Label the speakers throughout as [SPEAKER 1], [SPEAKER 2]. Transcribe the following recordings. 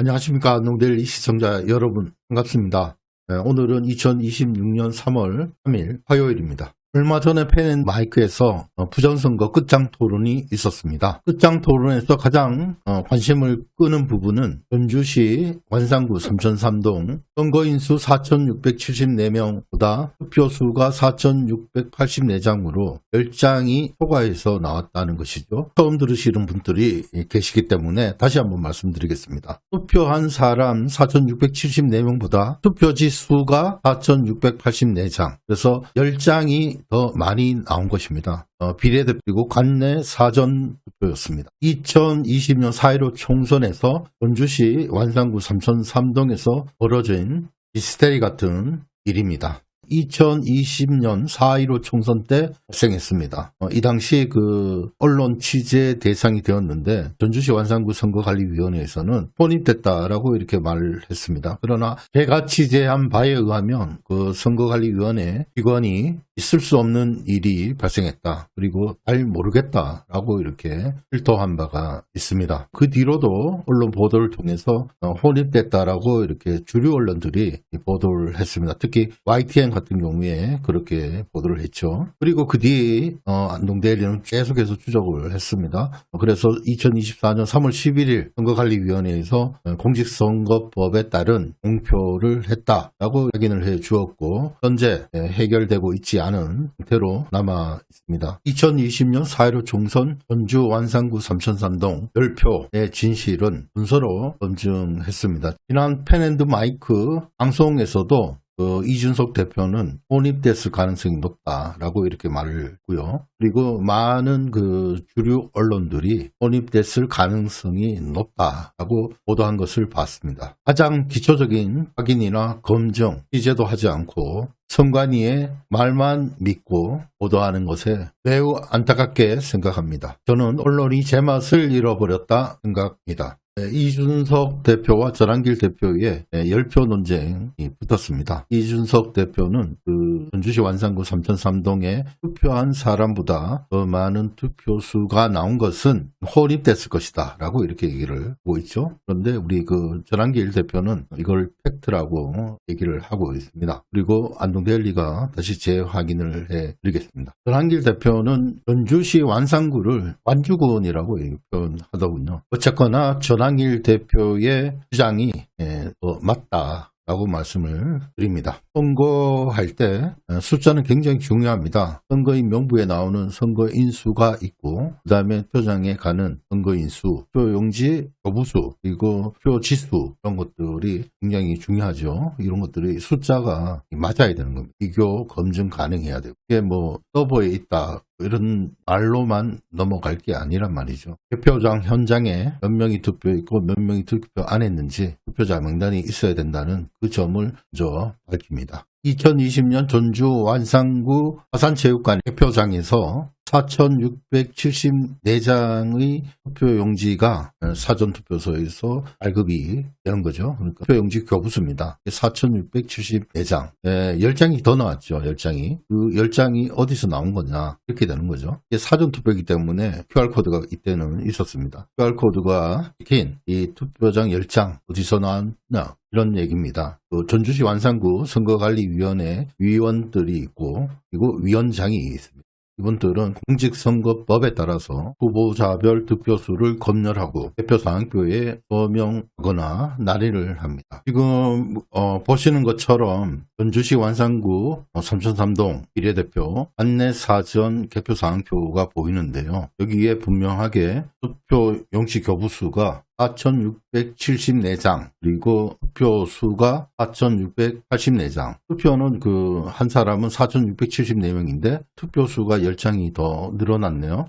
[SPEAKER 1] 안녕하십니까. 안동데일리 시청자 여러분 반갑습니다. 오늘은 2026년 3월 3일 화요일입니다. 얼마 전에 펜앤마이크에서 부정선거 끝장 토론이 있었습니다. 끝장 토론에서 가장 관심을 끄는 부분은 전주시 완산구 삼천삼동 선거인수 4,674명보다 투표수가 4,684장으로 10장이 초과해서 나왔다는 것이죠. 처음 들으시는 분들이 계시기 때문에 다시 한번 말씀드리겠습니다. 투표한 사람 4,674명보다 투표지 수가 4,684장, 그래서 10장이 더 많이 나온 것입니다. 비례대표이고 관내 사전투표였습니다. 2020년 4.15 총선에서 전주시 완산구 삼천삼동에서 벌어진 히스테리 같은 일입니다. 2020년 4.15 총선 때 발생했습니다. 이 당시 언론 취재 대상이 되었는데 전주시 완산구 선거관리위원회에서는 혼입됐다라고 이렇게 말을 했습니다. 그러나 제가 취재한 바에 의하면 선거관리위원회 직원이 있을 수 없는 일이 발생했다. 그리고 잘 모르겠다라고 이렇게 일토한 바가 있습니다. 그 뒤로도 언론 보도를 통해서 혼입됐다라고 이렇게 주류 언론들이 보도를 했습니다. 특히 YTN 같은 경우에 그렇게 보도를 했죠. 그리고 그 뒤에 안동데일리는 계속해서 추적을 했습니다. 그래서 2024년 3월 11일 선거관리위원회에서 공직선거법에 따른 공표를 했다라고 확인을 해 주었고 현재 해결되고 있지 않은 상태로 남아 있습니다. 2020년 4.15 총선 전주 완산구 삼천삼동 10표의 진실은 순서로 검증했습니다. 지난 펜앤마이크 방송에서도 이준석 대표는 혼입됐을 가능성이 높다라고 이렇게 말을 했고요. 그리고 많은 주류 언론들이 혼입됐을 가능성이 높다라고 보도한 것을 봤습니다. 가장 기초적인 확인이나 검증, 취재도 하지 않고 선관위의 말만 믿고 보도하는 것에 매우 안타깝게 생각합니다. 저는 언론이 제맛을 잃어버렸다 생각합니다. 이준석 대표와 전한길 대표의 10표 논쟁이 붙었습니다. 이준석 대표는 전주시 완산구 삼천삼동에 투표한 사람보다 더 많은 투표수가 나온 것은 혼입됐을 것이다 라고 이렇게 얘기를 하고 있죠. 그런데 우리 전한길 대표는 이걸 팩트라고 얘기를 하고 있습니다. 그리고 안동데일리가 다시 재확인을 해드리겠습니다. 전한길 대표는 전주시 완산구를 완주군이라고 표현하더군요. 어쨌거나 전한길 대표의 주장이 맞다라고 말씀을 드립니다. 선거할 때 숫자는 굉장히 중요합니다. 선거인 명부에 나오는 선거인 수가 있고 그 다음에 표장에 가는 선거인 수, 표용지, 교부수, 그리고 표지수 이런 것들이 굉장히 중요하죠. 이런 것들이 숫자가 맞아야 되는 겁니다. 비교, 검증 가능해야 되고 이게 서버에 있다 이런 말로만 넘어갈 게 아니란 말이죠. 개표장 현장에 몇 명이 투표했고 몇 명이 투표 안 했는지 투표자 명단이 있어야 된다는 그 점을 먼저 밝힙니다. 2020년 전주 완산구 화산체육관 개표장에서 4,674장의 투표용지가 사전투표소에서 발급이 되는 거죠. 그러니까 투표용지 교부수입니다. 4,674장. 10장이 더 나왔죠. 10장이. 그 10장이 어디서 나온 거냐. 이렇게 되는 거죠. 사전투표이기 때문에 QR코드가 이때는 있었습니다. QR코드가 찍힌 이 투표장 10장 어디서 나왔냐. 이런 얘기입니다. 전주시 완산구 선거관리위원회 위원들이 있고 그리고 위원장이 있습니다. 이분들은 공직선거법에 따라서 후보자별 득표수를 검열하고 대표사항표에 서명하거나 날인을 합니다. 지금 보시는 것처럼 전주시 완산구 삼천삼동 비례대표 안내 사전 개표사항표가 보이는데요. 여기에 분명하게 투표 용지 교부수가 4,674장 그리고 투표수가 4,684장. 투표는 한 사람은 4,674명인데 투표수가 10장이 더 늘어났네요.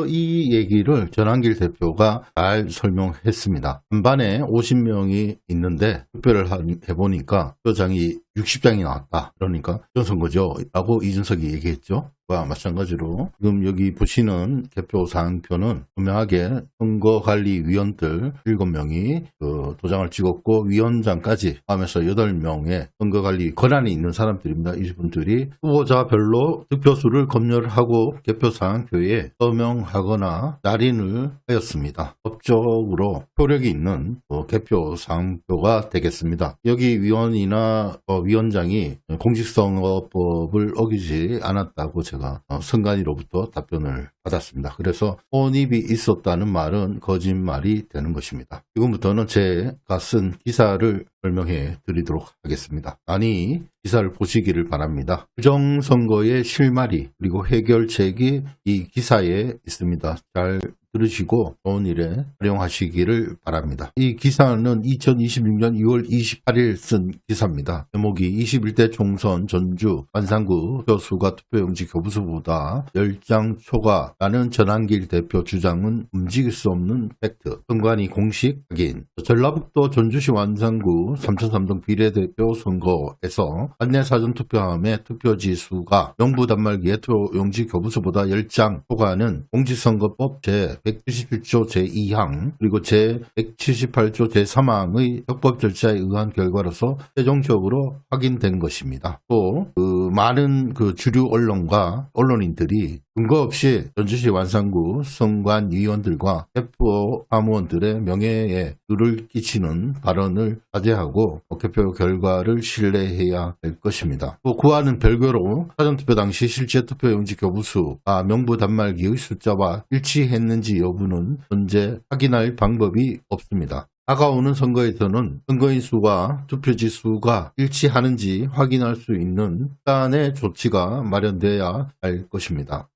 [SPEAKER 1] 이 얘기를 전한길 대표가 잘 설명했습니다. 반반에 50명이 있는데 투표를 해보니까 투표장이 60장이 나왔다. 그러니까 부정선거죠. 라고 이준석이 얘기했죠. 와, 마찬가지로 지금 여기 보시는 개표 사항표는 분명하게 선거관리위원들 7명이 그 도장을 찍었고 위원장까지 포함해서 8명의 선거관리 권한이 있는 사람들입니다. 이분들이 후보자별로 득표수를 검열하고 개표 사항표에 서명하거나 날인을 하였습니다. 법적으로 효력이 있는 개표 사항표가 되겠습니다. 여기 위원이나 위원장이 공직선거법을 어기지 않았다고 제가 선관위로부터 답변을 받았습니다. 그래서 혼입이 있었다는 말은 거짓말이 되는 것입니다. 지금부터는 제가 쓴 기사를 설명해 드리도록 하겠습니다. 아니, 기사를 보시기를 바랍니다. 부정선거의 실마리 그리고 해결책이 이 기사에 있습니다. 잘 들으시고 좋은 일에 활용하시기를 바랍니다. 이 기사는 2026년 2월 28일 쓴 기사입니다. 제목이 21대 총선 전주 완산구 표수가 투표용지 교부수보다 10장 초과라는 전한길 대표 주장은 움직일 수 없는 팩트. 선관위 공식 확인. 전라북도 전주시 완산구 3,3동 비례대표 선거에서 안내 사전 투표함의 투표지 수가 명부 단말기의 투표용지 교부수보다 10장 초과는 공직선거법 제177조 제2항 그리고 제178조 제3항의 협법 절차에 의한 결과로서 최종적으로 확인된 것입니다. 또 많은 주류 언론과 언론인들이 근거 없이 전주시 완산구 선관위원들과 개표 사무원들의 명예에 불을 끼치는 발언을 자제하고 개표 결과를 신뢰해야 할 것입니다. 또 그와는 별개로 사전투표 당시 실제 투표용지 교부수가 명부 단말기의 숫자와 일치했는지 여부는 현재 확인할 방법이 없습니다. 다가오는 선거에서는 선거인 수와 투표지 수가 일치하는지 확인할 수 있는 수단의 조치가 마련돼야 할 것입니다.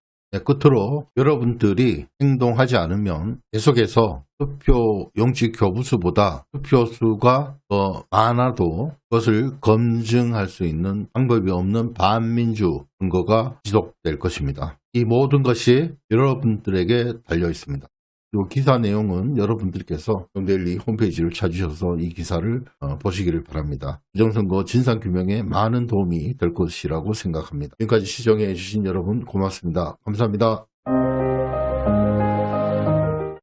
[SPEAKER 1] 끝으로 여러분들이 행동하지 않으면 계속해서 투표용지 교부수보다 투표수가 더 많아도 그것을 검증할 수 있는 방법이 없는 반민주 선거가 지속될 것입니다. 이 모든 것이 여러분들에게 달려 있습니다. 이 기사 내용은 여러분들께서 정데일리 홈페이지를 찾으셔서 이 기사를 보시기를 바랍니다. 부정선거 진상규명에 많은 도움이 될 것이라고 생각합니다. 지금까지 시청해 주신 여러분 고맙습니다. 감사합니다.